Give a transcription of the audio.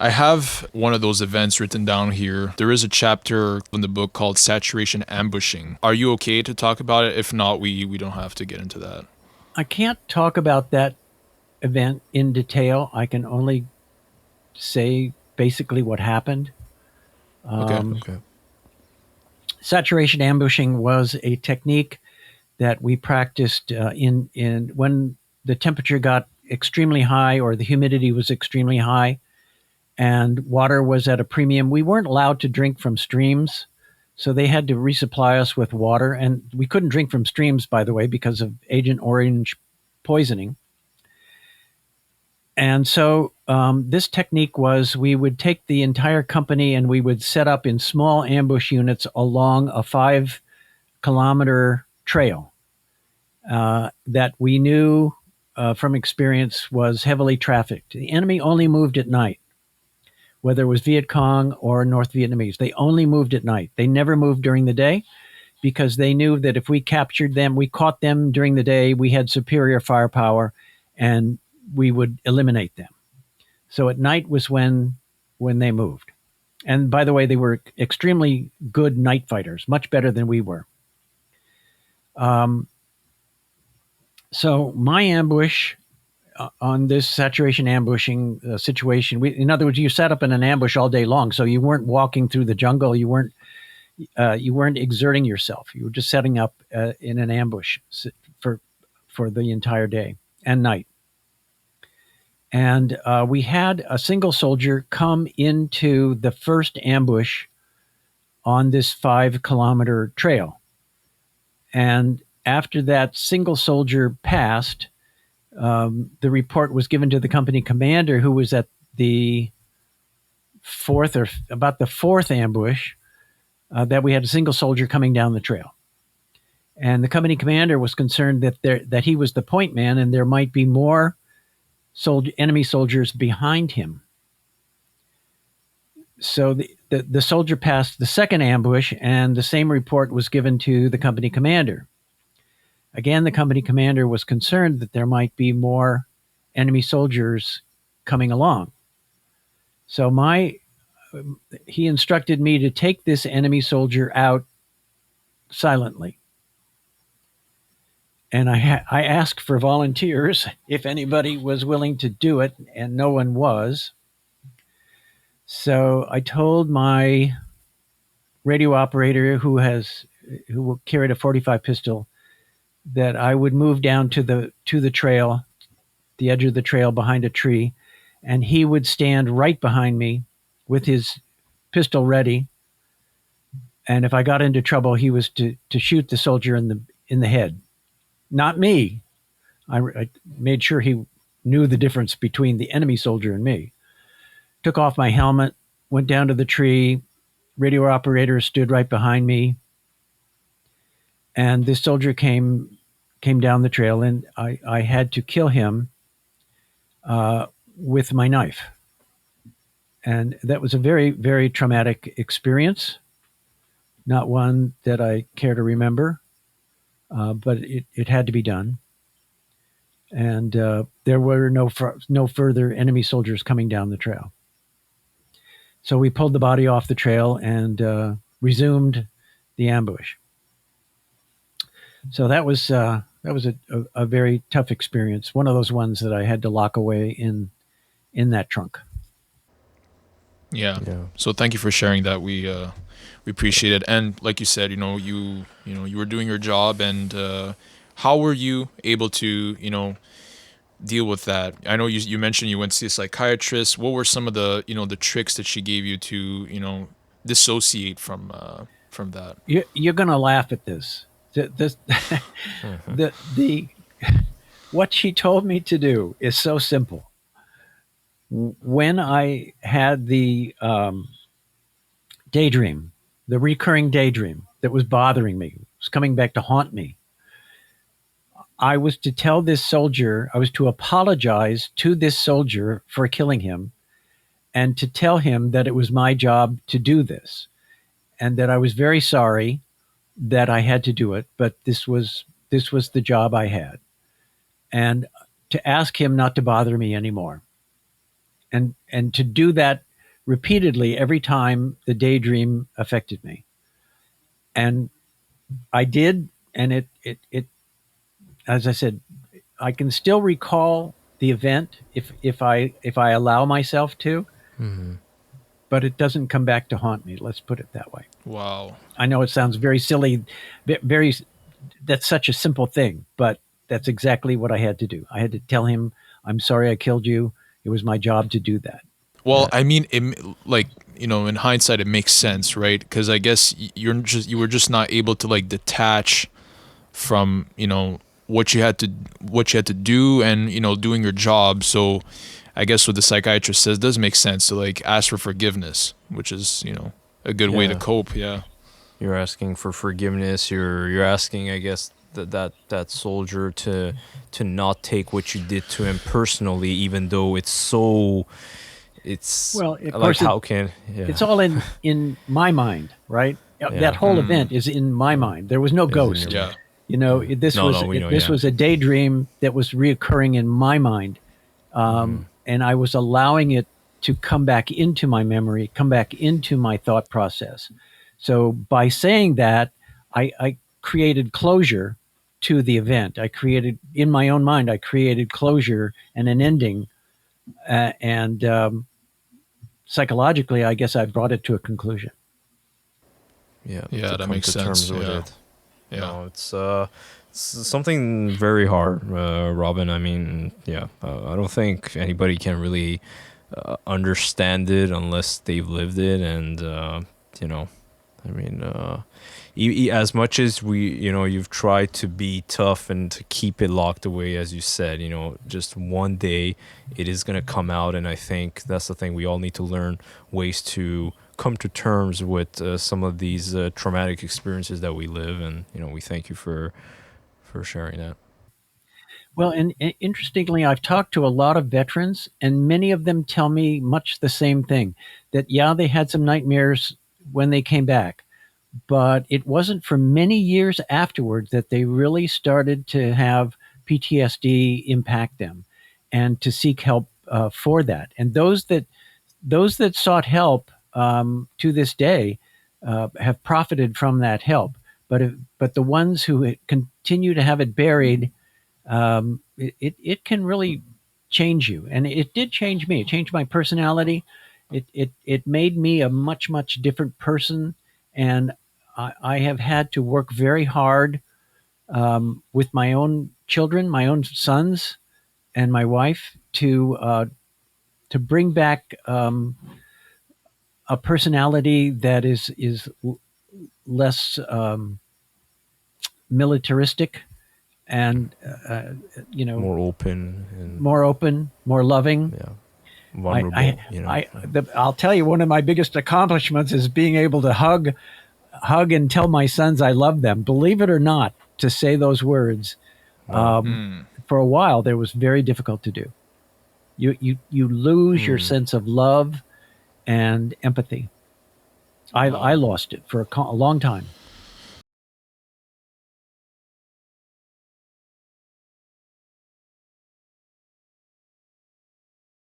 I have one of those events written down here. There is a chapter in the book called Saturation Ambushing. Are you okay to talk about it? If not, we don't have to get into that. I can't talk about that event in detail. I can only say basically what happened. Okay. Um, Saturation ambushing was a technique that we practiced in when the temperature got extremely high or the humidity was extremely high and water was at a premium. We weren't allowed to drink from streams, so they had to resupply us with water, and we couldn't drink from streams, by the way, because of Agent Orange poisoning. And so this technique was we would take the entire company and we would set up in small ambush units along a 5 kilometer trail that we knew from experience was heavily trafficked. The enemy only moved at night, whether it was Viet Cong or North Vietnamese. They only moved at night. They never moved during the day because they knew that if we captured them, we caught them during the day, we had superior firepower and we would eliminate them. So at night was when they moved. And by the way, they were extremely good night fighters, much better than we were. Um, so my ambush on this saturation ambushing situation, in other words, you sat up in an ambush all day long, so you weren't walking through the jungle, you weren't exerting yourself. You were just setting up in an ambush for for the entire day and night. And we had a single soldier come into the first ambush on this 5 kilometer trail. And after that single soldier passed, the report was given to the company commander, who was at the fourth or about the fourth ambush, that we had a single soldier coming down the trail. And the company commander was concerned that he was the point man and there might be more enemy soldiers behind him. So the soldier passed the second ambush, and the same report was given to the company commander. Again, the company commander was concerned that there might be more enemy soldiers coming along. So he instructed me to take this enemy soldier out silently. And I asked for volunteers if anybody was willing to do it, and no one was. So I told my radio operator who carried a 45 pistol that I would move down to the trail, the edge of the trail behind a tree, and he would stand right behind me with his pistol ready. And if I got into trouble, he was to shoot the soldier in the head, not me. I made sure he knew the difference between the enemy soldier and me. Took off my helmet, went down to the tree. Radio operator stood right behind me, and this soldier came down the trail, and I had to kill him with my knife. And that was a very, very traumatic experience, not one that I care to remember, but it had to be done. And there were no further enemy soldiers coming down the trail. So we pulled the body off the trail and resumed the ambush. So that was a very tough experience. One of those ones that I had to lock away in that trunk. Yeah. Yeah. So thank you for sharing that. We appreciate it. And like you said, you were doing your job, and how were you able to deal with that? I know you mentioned you went to see a psychiatrist. What were some of the tricks that she gave you to dissociate from that? You're going to laugh at this. This the what she told me to do is so simple. When I had the daydream, the recurring daydream that was bothering me, was coming back to haunt me, I was to tell this soldier, I was to apologize to this soldier for killing him and to tell him that it was my job to do this and that I was very sorry that I had to do it, but this was the job I had, and to ask him not to bother me anymore, and to do that repeatedly every time the daydream affected me. And I did, and it as I said, I can still recall the event if I allow myself to, but it doesn't come back to haunt me. Let's put it that way. Wow. I know it sounds very silly, very that's such a simple thing, but that's exactly what I had to do. I had to tell him, "I'm sorry I killed you. It was my job to do that." Well, Yeah. I mean, like, in hindsight, it makes sense, right? Because I guess you were just not able to like detach from what you had to do, and doing your job. So I guess what the psychiatrist says does make sense to like ask for forgiveness, which is a good way to Yeah. cope. Yeah. You're asking for forgiveness. You're asking, I guess, that soldier to not take what you did to him personally, even though it's Well, of like, course, how can, it's yeah, all in my mind, right? That yeah, whole event is in my mind. There was no is in your ghost. mind. Yeah. Yeah. This No, was no, we know. this Yeah. was a daydream that was reoccurring in my mind, and I was allowing it to come back into my memory, come back into my thought process. So by saying that, I created closure to the event. I created in my own mind. I created closure and an ending, and psychologically, I guess I brought it to a conclusion. Yeah. Yeah, To that come makes to sense. terms with Yeah. it. Yeah. No, it's something very hard, Robin. I mean, yeah, I don't think anybody can really understand it unless they've lived it, and you know, I mean, as much as you've tried to be tough and to keep it locked away, as you said, just one day it is gonna come out, and I think that's the thing. We all need to learn ways to come to terms with some of these traumatic experiences that we live, and we thank you for sharing that. Well, and interestingly, I've talked to a lot of veterans, and many of them tell me much the same thing that, yeah, they had some nightmares when they came back, but it wasn't for many years afterwards that they really started to have PTSD impact them and to seek help for that. And those that sought help to this day have profited from that help. But the ones who continue to have it buried, it can really change you, and it did change me. It changed my personality. It made me a much different person, and I have had to work very hard with my own children, my own sons, and my wife to bring back a personality that is less militaristic and you know More open and, more open, more loving. yeah, I, I, vulnerable. I'll tell you, one of my biggest accomplishments is being able to hug and tell my sons I love them. Believe it or not, to say those words Wow. for a while there was very difficult to do. You lose your sense of love and empathy. I Wow. lost it for a long time.